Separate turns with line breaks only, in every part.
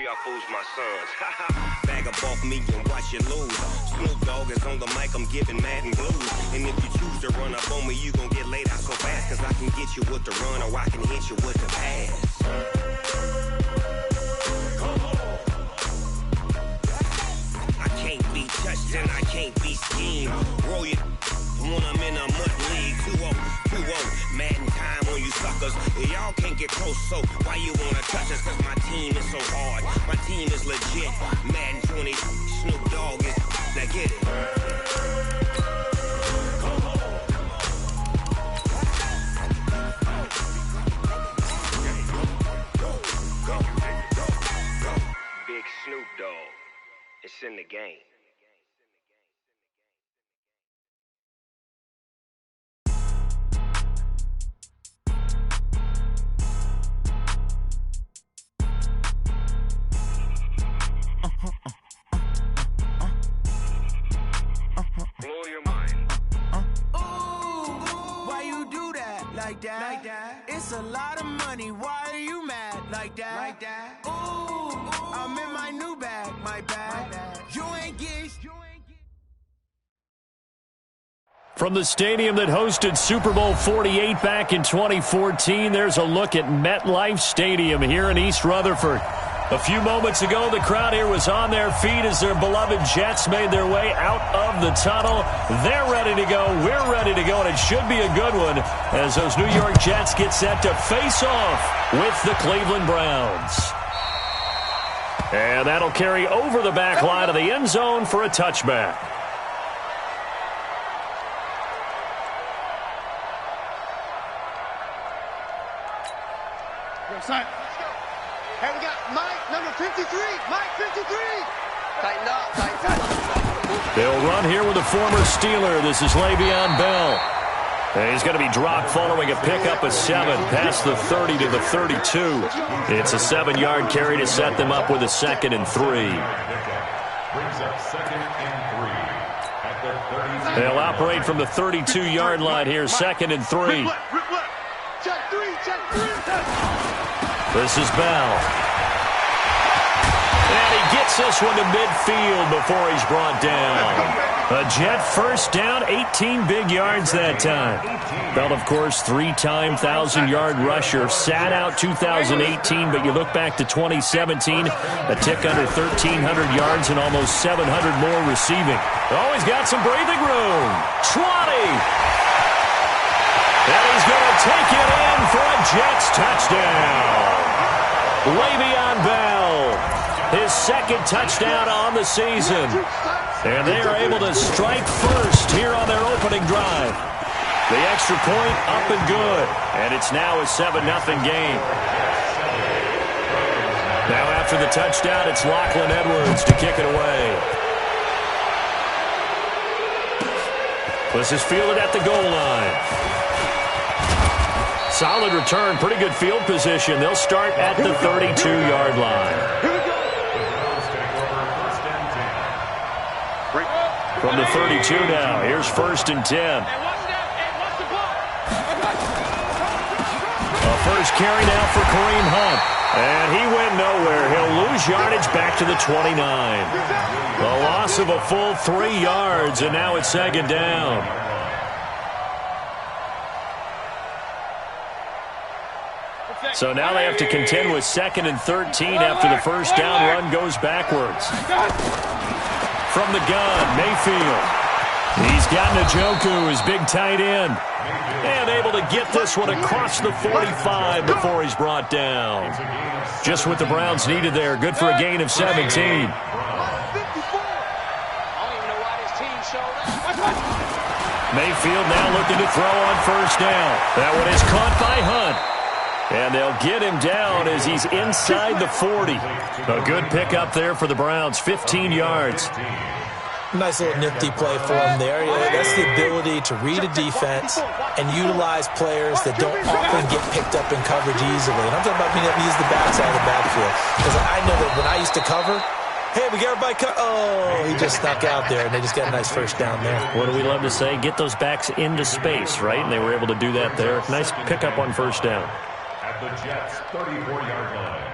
y'all fools my sons. Bag up off me and watch you lose. Snoop Dogg is on the mic, I'm giving Madden blues. And if you choose to run up on me, you gon' get laid out so fast. Cause I can get you with the run or I can hit you with the pass. I can't be touched and I can't be schemed. Roll you when I'm in a mud league. 2-0, 2-0, Madden time on you suckers. Y'all can't get close, so why you wanna touch us? Cause my team is so hard, my team is legit. Madden 20, Snoop Dogg is, now get it. Big Snoop Dogg, it's in the game. Blow your mind.
Ooh, why you do that? Like that? It's a lot of money. Why are you mad? Like that? Ooh, I'm in my new bag. My bag. You ain't get.
From the stadium that hosted Super Bowl 48 back in 2014, there's a look at MetLife Stadium here in East Rutherford. A few moments ago, the crowd here was on their feet as their beloved Jets made their way out of the tunnel. They're ready to go. We're ready to go, and it should be a good one as those New York Jets get set to face off with the Cleveland Browns. And that'll carry over the back line of the end zone for a touchback.
Hey, we got Mike, number 53. Mike, 53. Tighten up, tighten up.
They'll run here with a former Steeler. This is Le'Veon Bell. And he's going to be dropped following a pickup of 7 past the 30 to the 32. It's a 7-yard carry to set them up with a 2nd and 3.
Brings up 2nd and 3 at the 30.
They'll operate from the 32-yard line here, 2nd and 3.
Check 3, check 3.
This is Bell. And he gets this one to midfield before he's brought down. A Jet first down, 18 big yards that time. Bell, of course, 3-time 1,000-yard rusher. Sat out 2018, but you look back to 2017, a tick under 1,300 yards and almost 700 more receiving. Always got some breathing room. 20. And he's going to take it in for a Jets touchdown. Le'Veon Bell, his 2nd touchdown on the season. And they are able to strike first here on their opening drive. The extra point up and good. And it's now a 7-0 game. Now after the touchdown, it's Lachlan Edwards to kick it away. This is fielded at the goal line. Solid return, pretty good field position. They'll start at the 32-yard line. From the 32 now, here's 1st and 10. A first carry now for Kareem Hunt. And he went nowhere. He'll lose yardage back to the 29. The loss of a full 3 yards, and now it's 2nd down. So now they have to contend with 2nd and 13 after the first down run goes backwards. From the gun, Mayfield. He's got Njoku, his big tight end. And able to get this one across the 45 before he's brought down. Just what the Browns needed there. Good for a gain of 17. Mayfield now looking to throw on first down. That one is caught by Hunt. And they'll get him down as he's inside the 40. A good pickup there for the Browns, 15 yards.
Nice little nifty play for him there. That's the ability to read a defense and utilize players that don't often get picked up in coverage easily. And I'm talking about being able to use the backside of the backfield. Because I know that when I used to cover, hey, we got everybody he just snuck out there, and they just got a nice first down there.
What do we love to say? Get those backs into space, right? And they were able to do that there. Nice pickup on first down.
At the Jets' 34-yard line.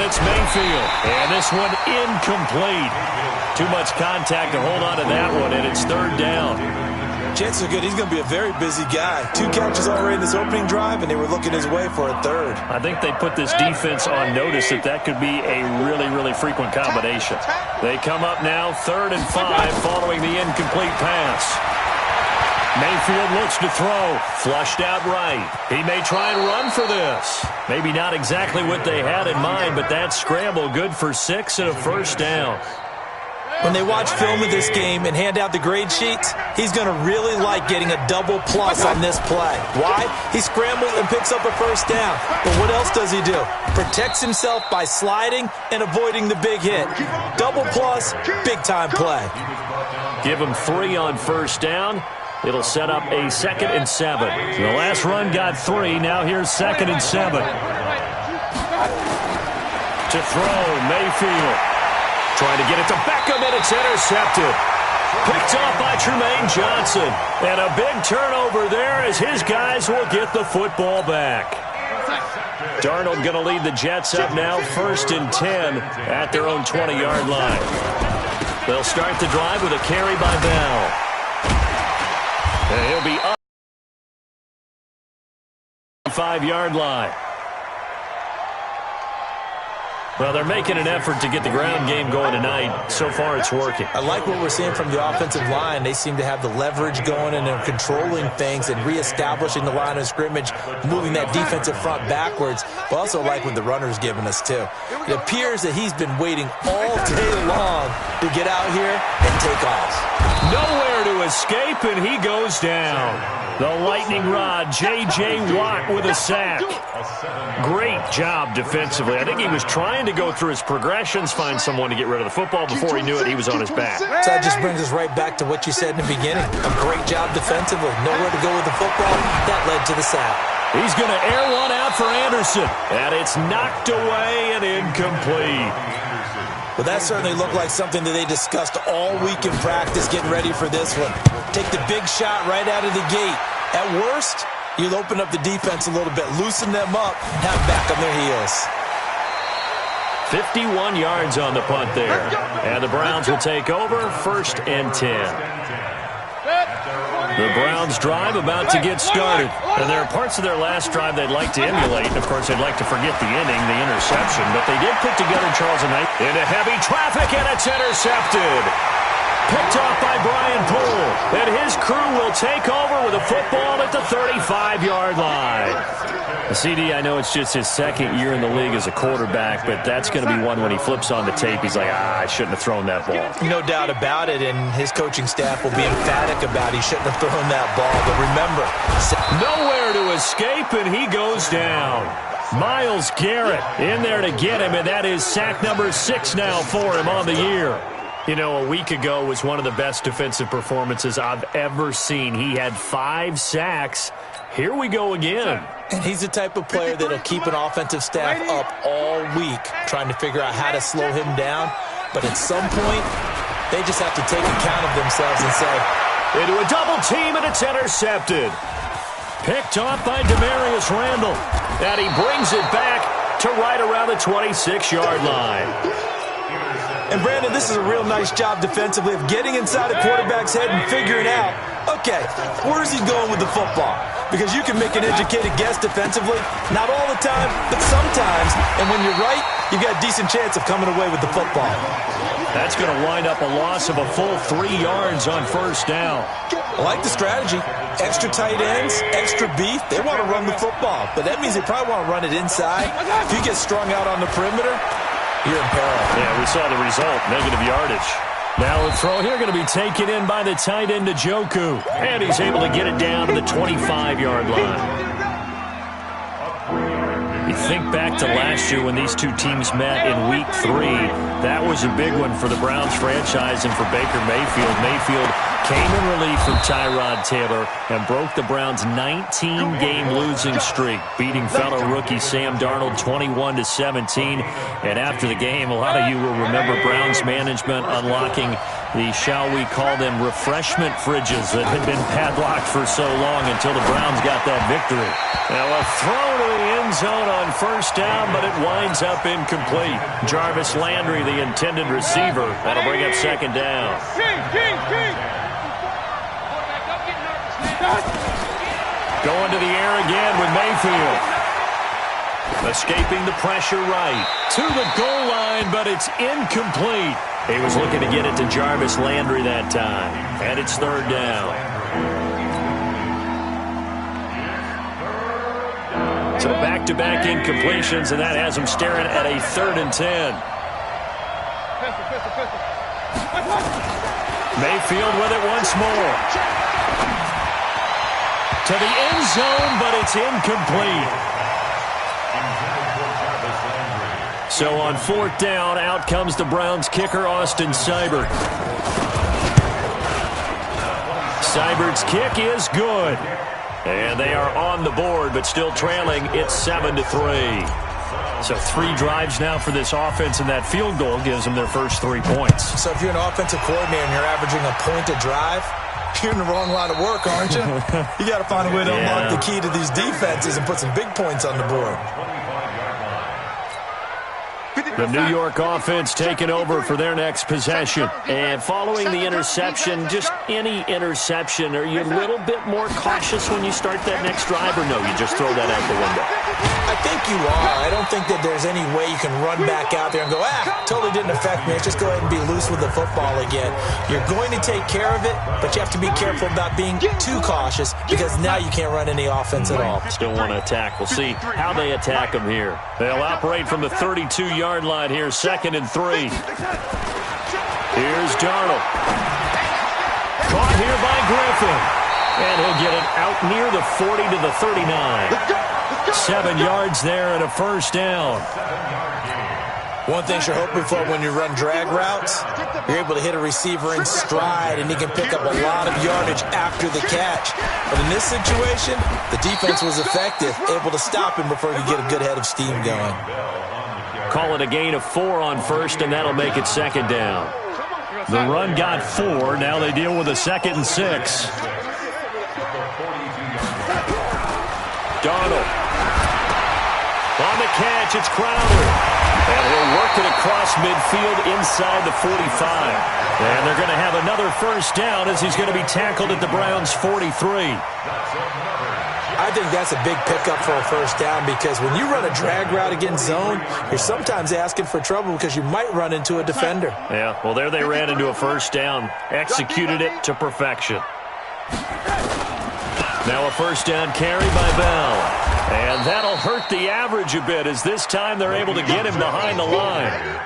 it's Mayfield. And this one incomplete. Too much contact to hold on to that one, and it's third down.
Chances are good he's going to be a very busy guy. 2 catches already in this opening drive, and they were looking his way for a third.
I think they put this defense on notice that could be a really, really frequent combination. They come up now 3rd and 5 following the incomplete pass. Mayfield looks to throw. Flushed out right. He may try and run for this. Maybe not exactly what they had in mind, but that scramble good for 6 and a first down.
When they watch film of this game and hand out the grade sheets, he's going to really like getting a double plus on this play. Why? He scrambles and picks up a first down. But what else does he do? Protects himself by sliding and avoiding the big hit. Double plus, big-time play.
Give him 3 on first down. It'll set up a 2nd and 7. The last run got 3. Now here's 2nd and 7. To throw, Mayfield. Trying to get it to Beckham, and it's intercepted. Picked off by Tremaine Johnson. And a big turnover there as his guys will get the football back. Darnold going to lead the Jets up now 1st and 10 at their own 20-yard line. They'll start the drive with a carry by Bell. And he'll be up 5-yard line. Well, they're making an effort to get the ground game going tonight. So far, it's working.
I like what we're seeing from the offensive line. They seem to have the leverage going, and they're controlling things and reestablishing the line of scrimmage, moving that defensive front backwards. But also like what the runner's giving us, too. It appears that he's been waiting all day long to get out here and take off.
Nowhere to escape, and he goes down. The lightning rod, J.J. Watt with a sack. Great job defensively. I think he was trying to go through his progressions, find someone to get rid of the football. Before he knew it, he was on his back.
So that just brings us right back to what you said in the beginning. A great job defensively. Nowhere to go with the football. That led to the sack.
He's going to air one out for Anderson. And it's knocked away and incomplete.
Well, that certainly looked like something that they discussed all week in practice getting ready for this one. Take the big shot right out of the gate. At worst, you'll open up the defense a little bit, loosen them up, have back on their heels.
51 yards on the punt there. And the Browns will take over 1st and 10. The Browns drive about to get started. And there are parts of their last drive they'd like to emulate. And, of course, they'd like to forget the inning, the interception. But they did put together Charles and Knight into heavy traffic, and it's intercepted. Picked off by Brian Poole. And his crew will take over with a football at the 35-yard line. CD, I know it's just his 2nd year in the league as a quarterback, but that's going to be one when he flips on the tape. He's like, I shouldn't have thrown that ball.
No doubt about it, and his coaching staff will be emphatic about he shouldn't have thrown that ball. But remember,
nowhere to escape, and he goes down. Myles Garrett in there to get him, and that is sack number 6 now for him on the year. You know, a week ago was one of the best defensive performances I've ever seen. He had 5 sacks. Here we go again.
And he's the type of player that'll keep an offensive staff up all week, trying to figure out how to slow him down. But at some point, they just have to take account of themselves and say,
into a double team, and it's intercepted. Picked off by Demarius Randall. And he brings it back to right around the 26-yard line.
And, Brandon, this is a real nice job defensively of getting inside the quarterback's head and figuring out, okay, where's he going with the football? Because you can make an educated guess defensively, not all the time, but sometimes. And when you're right, you've got a decent chance of coming away with the football.
That's going to wind up a loss of a full 3 yards on first down.
I like the strategy. Extra tight ends, extra beef. They want to run the football, but that means they probably want to run it inside. If you get strung out on the perimeter, you're in peril.
Yeah, we saw the result, negative yardage. Now a throw here going to be taken in by the tight end Njoku. And he's able to get it down to the 25-yard line. You think back to last year when these two teams met in Week 3. That was a big one for the Browns franchise and for Baker Mayfield. Mayfield came in relief from Tyrod Taylor and broke the Browns' 19-game losing streak, beating fellow rookie Sam Darnold 21-17. And after the game, a lot of you will remember Browns management unlocking the, shall we call them, refreshment fridges that had been padlocked for so long until the Browns got that victory. Now a throw to the end end zone on first down, but it winds up incomplete. Jarvis Landry, the intended receiver. That'll bring up second down. Going to the air again with Mayfield. Escaping the pressure right. To the goal line, but it's incomplete. He was looking to get it to Jarvis Landry that time. And it's third down. So back-to-back incompletions, and that has him staring at a 3rd and 10. Mayfield with it once more. To the end zone, but it's incomplete. So on 4th down, out comes the Browns kicker, Austin Seibert. Seibert's kick is good. And they are on the board, but still trailing. It's 7-3. So 3 drives now for this offense, and that field goal gives them their first 3 points.
So if you're an offensive coordinator and you're averaging a point a drive, you're in the wrong line of work, aren't you? You got to find a way to unlock the key to these defenses and put some big points on the board.
The New York offense taking over for their next possession. And following the interception, just any interception, are you a little bit more cautious when you start that next drive, or no, you just throw that out the window?
I think you are. I don't think that there's any way you can run back out there and go, totally didn't affect me. Let's just go ahead and be loose with the football again. You're going to take care of it, but you have to be careful about being too cautious because now you can't run any offense at all.
Still want to attack. We'll see how they attack them here. They'll operate from the 32-yard line here, 2nd and 3. Here's Darnold. Caught here by Griffin. And he'll get it out near the 40 to the 39. 7 yards there and a first down.
One thing you're hoping for when you run drag routes, you're able to hit a receiver in stride, and he can pick up a lot of yardage after the catch. But in this situation, the defense was effective, able to stop him before he could get a good head of steam going.
Call it a gain of 4 on first, and that'll make it second down. The run got 4. Now they deal with a 2nd and 6. Darnold. On the catch, it's Crowder. And he'll work it across midfield inside the 45. And they're going to have another first down as he's going to be tackled at the Browns' 43.
I think that's a big pickup for a first down because when you run a drag route against zone, you're sometimes asking for trouble because you might run into a defender.
Yeah, well, there they ran into a first down. Executed it to perfection. Now a first down carry by Bell. And that'll hurt the average a bit as this time they're able to get him behind the line.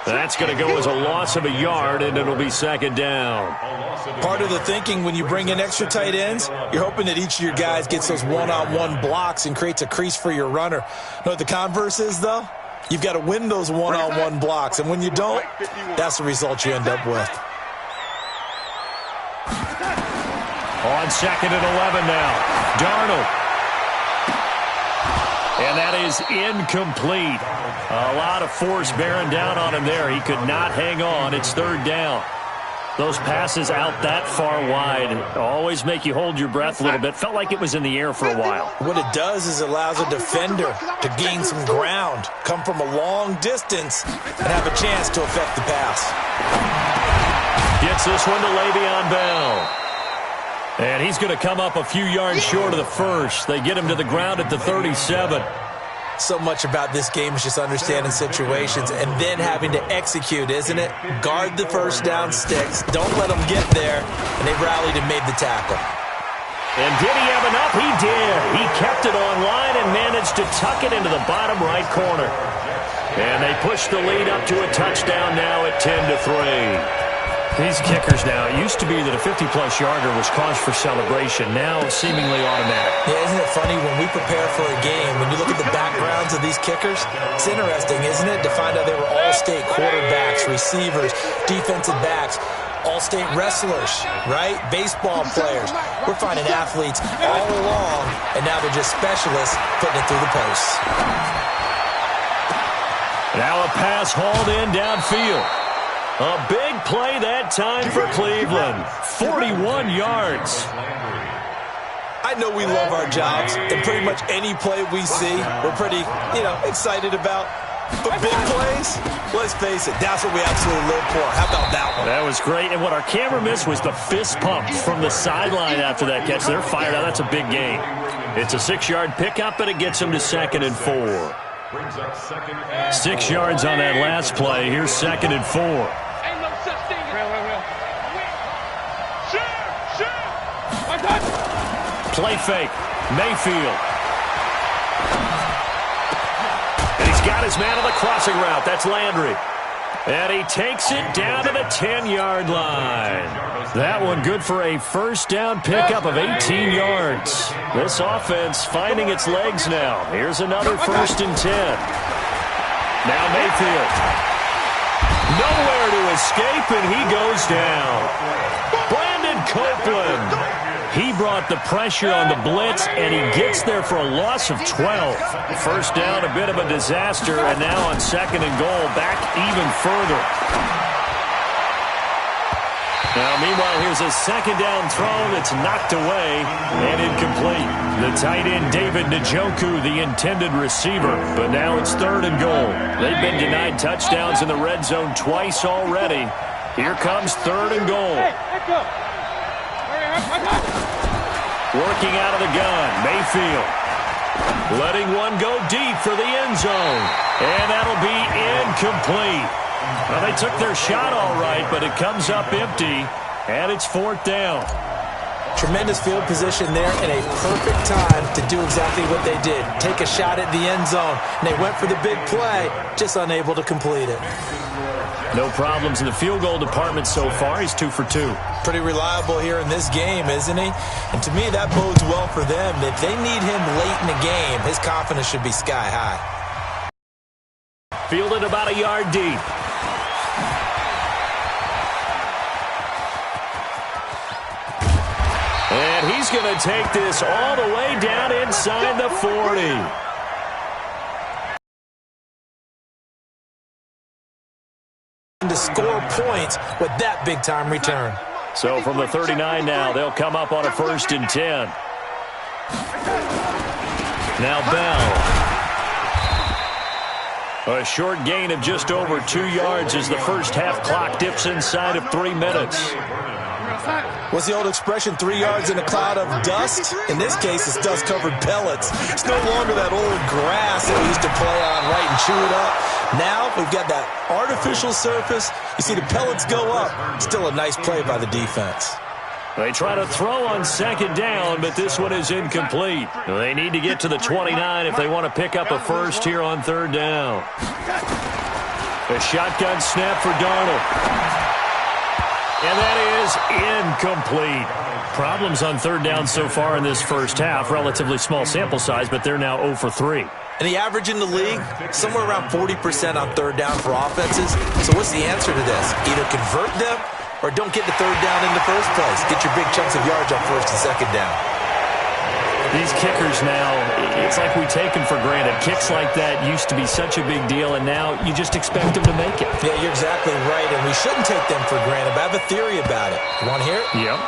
That's going to go as a loss of a yard, and it'll be second down.
Part of the thinking when you bring in extra tight ends, you're hoping that each of your guys gets those one-on-one blocks and creates a crease for your runner. You know what the converse is, though? You've got to win those one-on-one blocks, and when you don't, that's the result you end up with.
On 2nd and 11 now. Darnold. And that is incomplete. A lot of force bearing down on him there. He could not hang on. It's 3rd down. Those passes out that far wide always make you hold your breath a little bit. Felt like it was in the air for a while.
What it does is it allows a defender to gain some ground, come from a long distance, and have a chance to affect the pass.
Gets this one to Le'Veon Bell. And he's going to come up a few yards short of the first. They get him to the ground at the 37.
So much about this game is just understanding situations and then having to execute, isn't it? Guard the first down sticks. Don't let them get there. And they rallied and made the tackle.
And did he have enough? He did. He kept it on line and managed to tuck it into the bottom right corner. And they push the lead up to a touchdown now at 10-3. These kickers now, it used to be that a 50-plus yarder was cause for celebration. Now seemingly automatic.
Yeah, isn't it funny when we prepare for a game, when you look at the backgrounds of these kickers, it's interesting, isn't it, to find out they were all-state quarterbacks, receivers, defensive backs, all-state wrestlers, right? Baseball players. We're finding athletes all along, and now they're just specialists putting it through the posts.
Now a pass hauled in downfield. A big play that time for Cleveland. 41 yards.
I I know we love our jobs, and pretty much any play we see, we're pretty, excited about. But big plays, let's face it, that's what we absolutely live for. How about that one?
That was great. And what our camera missed was the fist pump from the sideline after that catch. They're fired out. That's a big gain. It's a 6-yard pickup, and it gets them to 2nd and 4. 6 yards on that last play. Here's 2nd and 4.
Ain't no such thing.
Play fake. Mayfield. And he's got his man on the crossing route. That's Landry. And he takes it down to the 10-yard line. That one good for a first down pickup of 18 yards. This offense finding its legs now. Here's another 1st and 10. Now Mayfield. Nowhere to escape, and he goes down. Brandon Copeland. He brought the pressure on the blitz, and he gets there for a loss of 12. First down, a bit of a disaster, and now on 2nd and goal, back even further. Now, meanwhile, here's a 2nd down throw that's knocked away and incomplete. The tight end, David Njoku, the intended receiver, but now it's 3rd and goal. They've been denied touchdowns in the red zone twice already. Here comes 3rd and goal. Working out of the gun, Mayfield. Letting one go deep for the end zone. And that'll be incomplete. Well, they took their shot all right, but it comes up empty, and it's 4th down.
Tremendous field position there and a perfect time to do exactly what they did. Take a shot at the end zone. And they went for the big play, just unable to complete it.
No problems in the field goal department so far. He's 2 for 2.
Pretty reliable here in this game, isn't he? And to me, that bodes well for them. If they need him late in the game, his confidence should be sky high.
Fielded about a yard deep. And he's going to take this all the way down inside the 40.
To score points with that big-time return.
So from the 39 now, they'll come up on a 1st and 10. Now Bell. A short gain of just over 2 yards as the first half clock dips inside of 3 minutes.
What's the old expression, 3 yards in a cloud of dust? In this case, it's dust-covered pellets. It's no longer that old grass that we used to play on, right, and chew it up. Now we've got that artificial surface. You see the pellets go up. Still a nice play by the defense.
They try to throw on 2nd down, but this one is incomplete. They need to get to the 29 if they want to pick up a first here on 3rd down. A shotgun snap for Darnold. And that is incomplete. Problems on 3rd down so far in this first half. Relatively small sample size, but they're now 0 for 3.
And the average in the league, somewhere around 40% on 3rd down for offenses. So what's the answer to this? Either convert them or don't get the 3rd down in the first place. Get your big chunks of yards on 1st and 2nd down.
These kickers now, it's like we take them for granted. Kicks like that used to be such a big deal, and now you just expect them to make it.
Yeah, you're exactly right, and we shouldn't take them for granted, but I have a theory about it. You want to hear it?
Yep.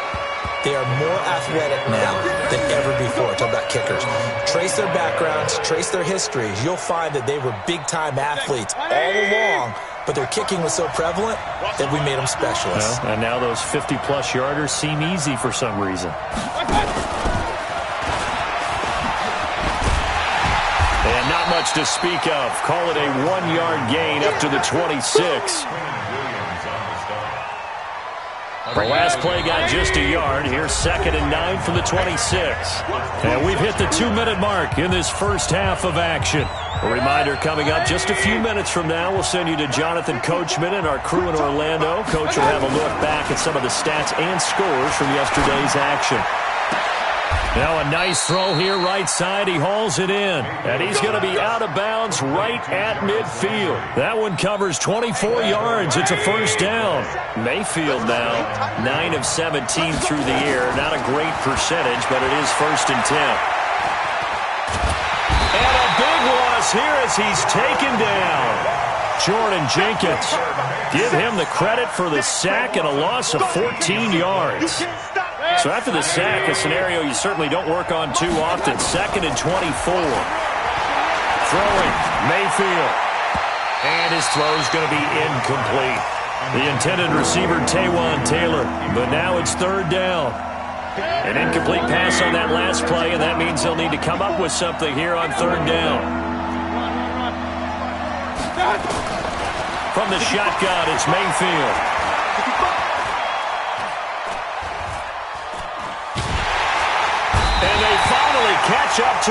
They are more athletic now than ever before. Talk about kickers. Trace their backgrounds, trace their histories. You'll find that they were big-time athletes all along, but their kicking was so prevalent that we made them specialists.
Well, and now those 50-plus yarders seem easy for some reason. And not much to speak of. Call it a 1-yard gain up to the 26. The last play got just a yard. Here's 2nd and 9 from the 26. And we've hit the 2-minute mark in this first half of action. A reminder coming up just a few minutes from now. We'll send you to Jonathan Coachman and our crew in Orlando. Coach will have a look back at some of the stats and scores from yesterday's action. Now a nice throw here right side. He hauls it in. And he's going to be out of bounds right at midfield. That one covers 24 yards. It's a first down. Mayfield now 9 of 17 through the air. Not a great percentage, but it is 1st and 10. And a big loss here as he's taken down. Jordan Jenkins. Give him the credit for the sack and a loss of 14 yards. So after the sack, a scenario you certainly don't work on too often. 2nd and 24. Throwing, Mayfield. And his throw's going to be incomplete. The intended receiver, Taywan Taylor. But now it's 3rd down. An incomplete pass on that last play, and that means they'll need to come up with something here on 3rd down. From the shotgun, it's Mayfield. And they finally catch up to